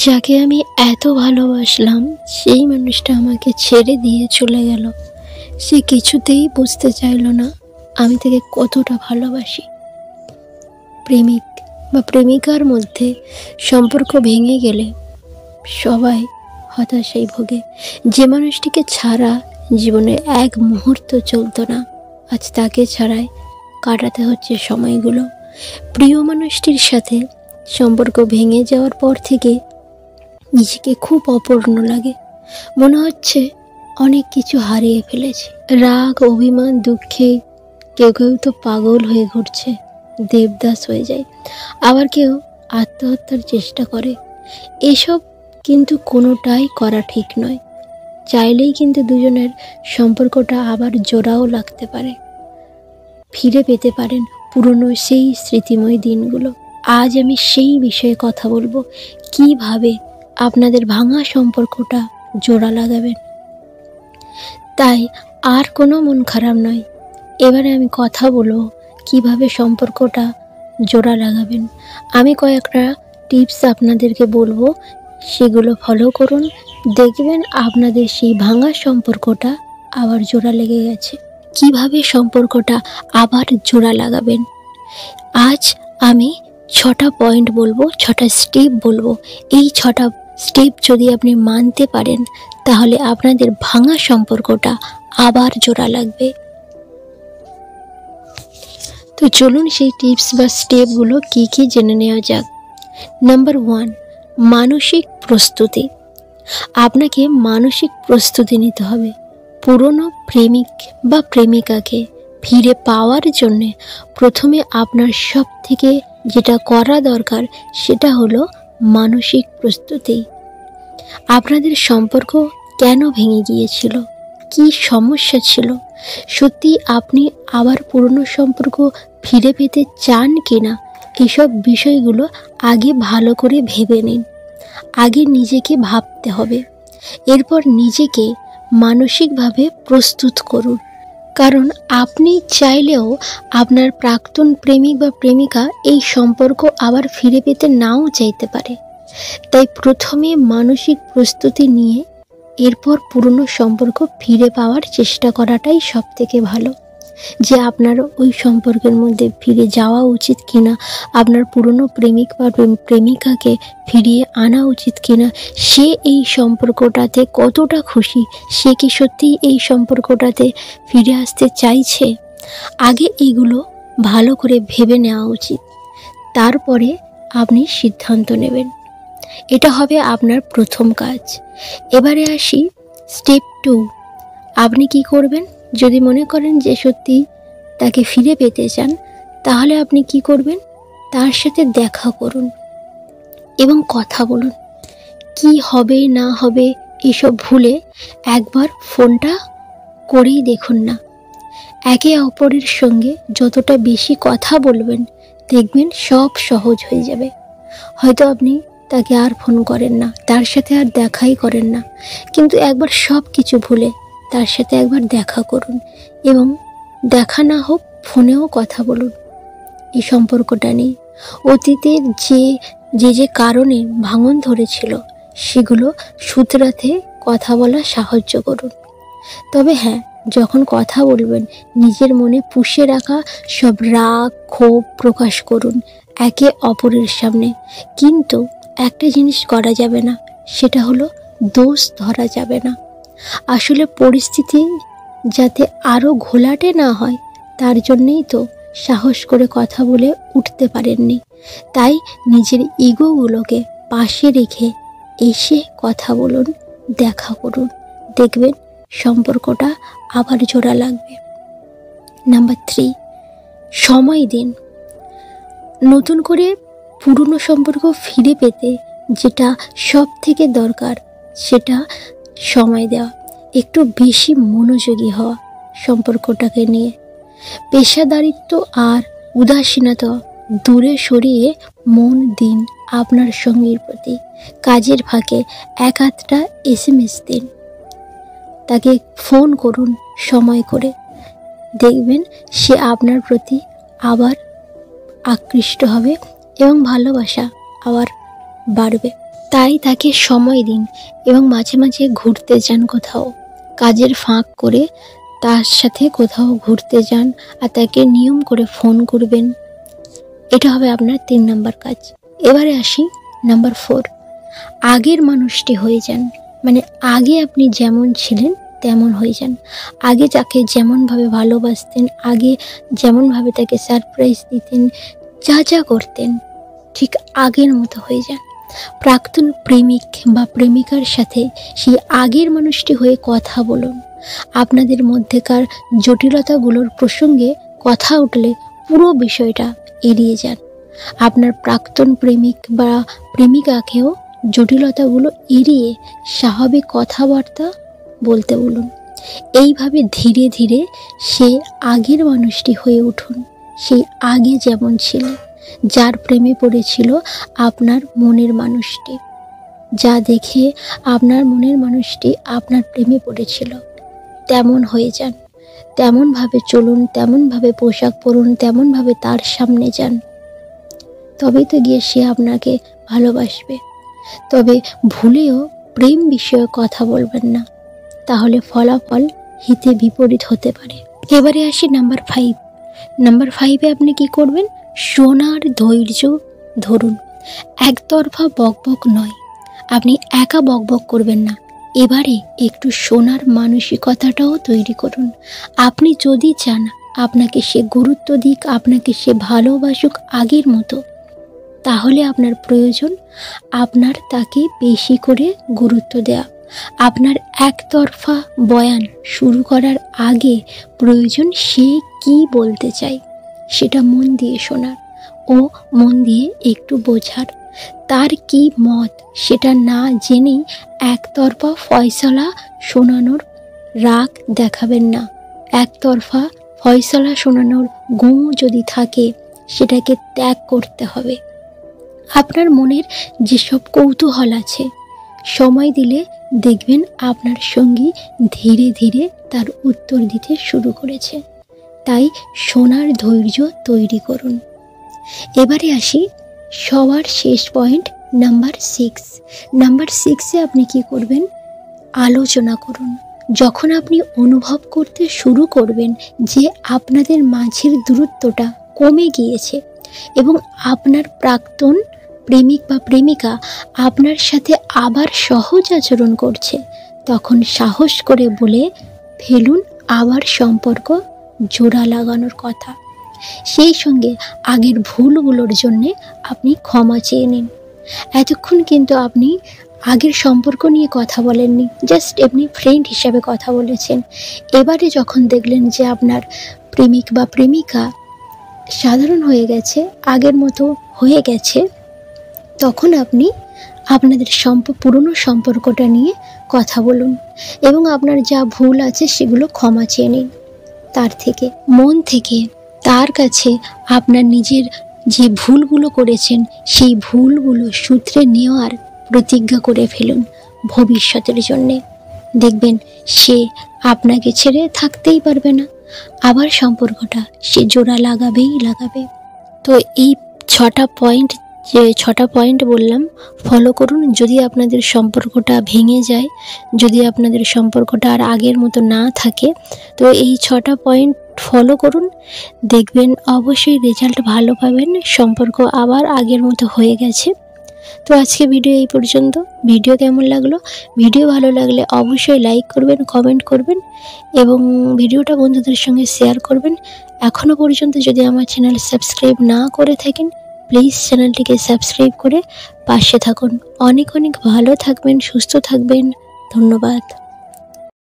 যাকে আমি এত ভালোবাসলাম সেই মানুষটা আমাকে ছেড়ে দিয়ে চলে গেল। সে কিছুতেই বুঝতে চাইল না আমি তাকে কতটা ভালোবাসি। প্রেমিক বা প্রেমিকার মধ্যে সম্পর্ক ভেঙে গেলে সবাই হতাশায় ভোগে। যে মানুষটিকে ছাড়া জীবনে এক মুহূর্ত চলতো না, আজ তাকে ছাড়াই কাটাতে হচ্ছে সময়গুলো। প্রিয় মানুষটির সাথে সম্পর্ক ভেঙে যাওয়ার পর থেকে নিজেকে খুব অপূর্ণ লাগে। মনে হচ্ছে অনেক কিছু হারিয়ে ফেলেছি। রাগ, অভিমান, দুঃখে কেউ কেউ তো পাগল হয়ে ঘুরছে, দেবদাস হয়ে যায়, আবার কেউ আত্মহত্যার চেষ্টা করে। এসব কিন্তু কোনোটাই করা ঠিক নয়। চাইলেই কিন্তু দুজনের সম্পর্কটা আবার জোড়াও লাগতে পারে, ফিরে পেতে পারেন পুরনো সেই স্মৃতিময় দিনগুলো। আজ আমি সেই বিষয়ে কথা বলবো, কিভাবে আপনাদের ভাঙা সম্পর্কটা জোড়া লাগাবেন। তাই আর কোনো মন খারাপ নয়, এবারে আমি কথা বলবো কিভাবে সম্পর্কটা জোড়া লাগাবেন। আমি কয়েকটা টিপস আপনাদেরকে বলবো, সেগুলো ফলো করুন, দেখবেন আপনাদের সেই ভাঙা সম্পর্কটা আবার জোড়া লেগে গেছে। কিভাবে সম্পর্কটা আবার জোড়া লাগাবেন, আজ আমি 6টা পয়েন্ট বলবো, 6টা স্টেপ বলবো। এই 6টা স্টেপ যদি আপনি মানতে পারেন তাহলে আপনাদের ভাঙা সম্পর্কটা আবার জোড়া লাগবে। তো চলুন সেই টিপস বা স্টেপগুলো কী কী জেনে নেওয়া যাক। নাম্বার 1, মানসিক প্রস্তুতি। আপনাকে মানসিক প্রস্তুতি নিতে হবে। পুরনো প্রেমিক বা প্রেমিকাকে ফিরে পাওয়ার জন্যে প্রথমে আপনার সব থেকে যেটা করা দরকার সেটা হলো মানসিক প্রস্তুতি। আপনাদের সম্পর্ক কেন ভেঙে গিয়েছিল, কি সমস্যা ছিল, সত্যি আপনি আবার পুরনো সম্পর্ক ফিরে পেতে চান কিনা, এসব বিষয়গুলো আগে ভালো করে ভেবে নিন। আগে নিজেকে ভাবতে হবে, এরপর নিজেকে মানসিকভাবে প্রস্তুত করুন। কারণ আপনি চাইলেও আপনার প্রাক্তন প্রেমিক বা প্রেমিকা এই সম্পর্ক আবার ফিরে পেতে নাও চাইতে পারে। তাই প্রথমে মানসিক প্রস্তুতি নিয়ে এরপর পুরনো সম্পর্ক ফিরে পাওয়ার চেষ্টা করাটাই সব থেকে ভালো। যে আপনার ওই সম্পর্কের মধ্যে ফিরে যাওয়া উচিত কিনা, আপনার পুরনো প্রেমিক বা প্রেমিকাকে ফিরিয়ে আনা উচিত কিনা, সে এই সম্পর্কটাতে কতটা খুশি, সে কি সত্যিই এই সম্পর্কটাতে ফিরে আসতে চাইছে, আগে এগুলো ভালো করে ভেবে নেওয়া উচিত। তারপরে আপনি সিদ্ধান্ত নেবেন। এটা হবে আপনার প্রথম কাজ। এবারে আসি স্টেপ 2। আপনি কি করবেন? যদি মনে করেন যে সত্যি তাকে ফিরে পেতে চান, তাহলে আপনি কি করবেন? তার সাথে দেখা করুন এবং কথা বলুন। কি হবে না হবে এসব ভুলে একবার ফোনটা করেই দেখুন না। একে অপরের সঙ্গে যতটা বেশি কথা বলবেন দেখবেন সব সহজ হয়ে যাবে। হয়তো আপনি তাকে আর ফোন করেন না, তার সাথে আর দেখাই করেন না, কিন্তু একবার সব কিছু ভুলে তার সাথে একবার দেখা করুন এবং দেখা না হোক ফোনেও কথা বলুন এই সম্পর্কটা নিয়ে। অতীতের যে কারণে ভাঙন ধরেছিল সেগুলো শুধরাতে কথা বলা সাহায্য করুন। তবে হ্যাঁ, যখন কথা বলবেন নিজের মনে পুষে রাখা সব রাগ, ক্ষোভ প্রকাশ করুন একে অপরের সামনে। কিন্তু একটা জিনিস করা যাবে না, সেটা হলো দোষ ধরা যাবে না। আসলে পরিস্থিতি যাতে আরও ঘোলাটে না হয় তার জন্যেই তো সাহস করে কথা বলে উঠতে পারেননি। তাই নিজের ইগোগুলোকে পাশে রেখে এসে কথা বলুন, দেখা করুন, দেখবেন সম্পর্কটা আবার জোড়া লাগবে। নাম্বার 3, সময় দিন। নতুন করে পুরনো সম্পর্ক ফিরে পেতে যেটা সব থেকে দরকার সেটা সময় দেওয়া, একটু বেশি মনোযোগী হওয়া সম্পর্কটাকে নিয়ে। পেশাদারিত্ব আর উদাসীনতা দূরে সরিয়ে মন দিন আপনার সঙ্গীর প্রতি। কাজের ফাঁকে এক আধটা SMS দিন, তাকে ফোন করুন সময় করে, দেখবেন সে আপনার প্রতি আবার আকৃষ্ট হবে এবং ভালোবাসা আবার বাড়বে। তাই তাকে সময় দিন এবং মাঝে মাঝে ঘুরতে যান কোথাও, কাজের ফাঁক করে তার সাথে কোথাও ঘুরতে যান আর তাকে নিয়ম করে ফোন করবেন। এটা হবে আপনার 3 নম্বর কাজ। এবারে আসি নাম্বার 4, আগের মানুষটি হয়ে যান। মানে আগে আপনি যেমন ছিলেন তেমন হয়ে যান। আগে যাকে যেমনভাবে ভালোবাসতেন, আগে যেমনভাবে তাকে সারপ্রাইজ দিতেন, যা যা করতেন ঠিক আগের মতো হয়ে যান। প্রাক্তন প্রেমিক বা প্রেমিকার সাথে সেই আগের মানুষটি হয়ে কথা বলুন। আপনাদের মধ্যেকার জটিলতাগুলোর প্রসঙ্গে কথা উঠলে পুরো বিষয়টা এড়িয়ে যান। আপনার প্রাক্তন প্রেমিক বা প্রেমিকাকেও জটিলতাগুলো এড়িয়ে স্বাভাবিক কথাবার্তা বলতে বলুন। এইভাবে ধীরে ধীরে সে আগের মানুষটি হয়ে উঠুন, সেই আগে যেমন ছিল, যার প্রেমে পড়েছিল আপনার মনের মানুষটি, যা দেখে আপনার মনের মানুষটি আপনার প্রেমে পড়েছিল তেমন হয়ে যান। তেমনভাবে চলুন, তেমনভাবে পোশাক পরুন, তেমনভাবে তার সামনে যান, তবেই তো গিয়ে সে আপনাকে ভালোবাসবে। তবে ভুলেও প্রেম বিষয়ে কথা বলবেন না, তাহলে ফলাফল হিতে বিপরীত হতে পারে। এবারে আসি নাম্বার 5। নাম্বার 5-এ আপনি কি করবেন? শোনার ধৈর্য ধরুন। একতরফা বকবক নয়, আপনি একা বকবক করবেন না, এবারে একটু শোনার মানসিকতাটাও তৈরি করুন। আপনি যদি চান আপনাকে সে গুরুত্ব দিক, আপনাকে সে ভালোবাসুক আগের মতো, তাহলে আপনার প্রয়োজন আপনার তাকে বেশি করে গুরুত্ব দেওয়া। আপনার একতরফা বয়ান শুরু করার আগে প্রয়োজন সে কি বলতে চায় সেটা মন দিয়ে শোনার ও মন দিয়ে একটু বোঝার। তার কি মত সেটা না জেনেই একতরফা ফয়সালা শোনানোর রাগ দেখাবেন না। একতরফা ফয়সালা শোনানোর গুণ যদি থাকে সেটাকে ত্যাগ করতে হবে। আপনার মনের যেসব কৌতূহল আছে, সময় দিলে দেখবেন আপনার সঙ্গী ধীরে ধীরে তার উত্তর দিতে শুরু করেছে। তাই শোনার ধৈর্য তৈরি করুন। এবারে আসি সবার শেষ পয়েন্ট, নাম্বার 6। নাম্বার 6-এ আপনি কি করবেন? আলোচনা করুন। যখন আপনি অনুভব করতে শুরু করবেন যে আপনাদের মাঝের দূরত্বটা কমে গিয়েছে এবং আপনার প্রাক্তন প্রেমিক বা প্রেমিকা আপনার সাথে আবার সহজ আচরণ করছে, তখন সাহস করে বলে ফেলুন আবার সম্পর্ক জোড়া লাগানোর কথা। সেই সঙ্গে আগের ভুলগুলোর জন্যে আপনি ক্ষমা চেয়ে নিন। এতক্ষণ কিন্তু আপনি আগের সম্পর্ক নিয়ে কথা বলেননি, জাস্ট এমনি ফ্রেন্ড হিসাবে কথা বলেছেন। এবারে যখন দেখলেন যে আপনার প্রেমিক বা প্রেমিকা সাধারণ হয়ে গেছে, আগের মতো হয়ে গেছে, তখন আপনি আপনাদের পুরনো সম্পর্কটা নিয়ে কথা বলুন এবং আপনার যা ভুল আছে সেগুলো ক্ষমা চেয়ে নিন তার থেকে, মন থেকে। তার কাছে আপনার নিজের যে ভুলগুলো করেছেন সেই ভুলগুলো শুধরে নেওয়ার প্রতিজ্ঞা করে ফেলুন ভবিষ্যতের জন্যে। দেখবেন সে আপনাকে ছেড়ে থাকতেই পারবে না, আবার সম্পর্কটা সে জোড়া লাগাবেই লাগাবে। তো এই 6টা পয়েন্ট বললাম, ফলো করুন। যদি আপনাদের সম্পর্কটা ভেঙে যায়, যদি আপনাদের সম্পর্কটা আর আগের মতো না থাকে, তো এই 6টা পয়েন্ট ফলো করুন, দেখবেন অবশ্যই রেজাল্ট ভালো পাবেন, সম্পর্ক আবার আগের মতো হয়ে গেছে। তো আজকে ভিডিও এই পর্যন্ত। ভিডিও কেমন লাগলো? ভিডিও ভালো লাগলে অবশ্যই লাইক করবেন, কমেন্ট করবেন এবং ভিডিওটা বন্ধুদের সঙ্গে শেয়ার করবেন। এখনও পর্যন্ত যদি আমার চ্যানেল সাবস্ক্রাইব না করে থাকেন, প্লিজ চ্যানেলটিকে সাবস্ক্রাইব করে পাশে থাকুন। অনেক অনেক ভালো থাকবেন, সুস্থ থাকবেন। ধন্যবাদ।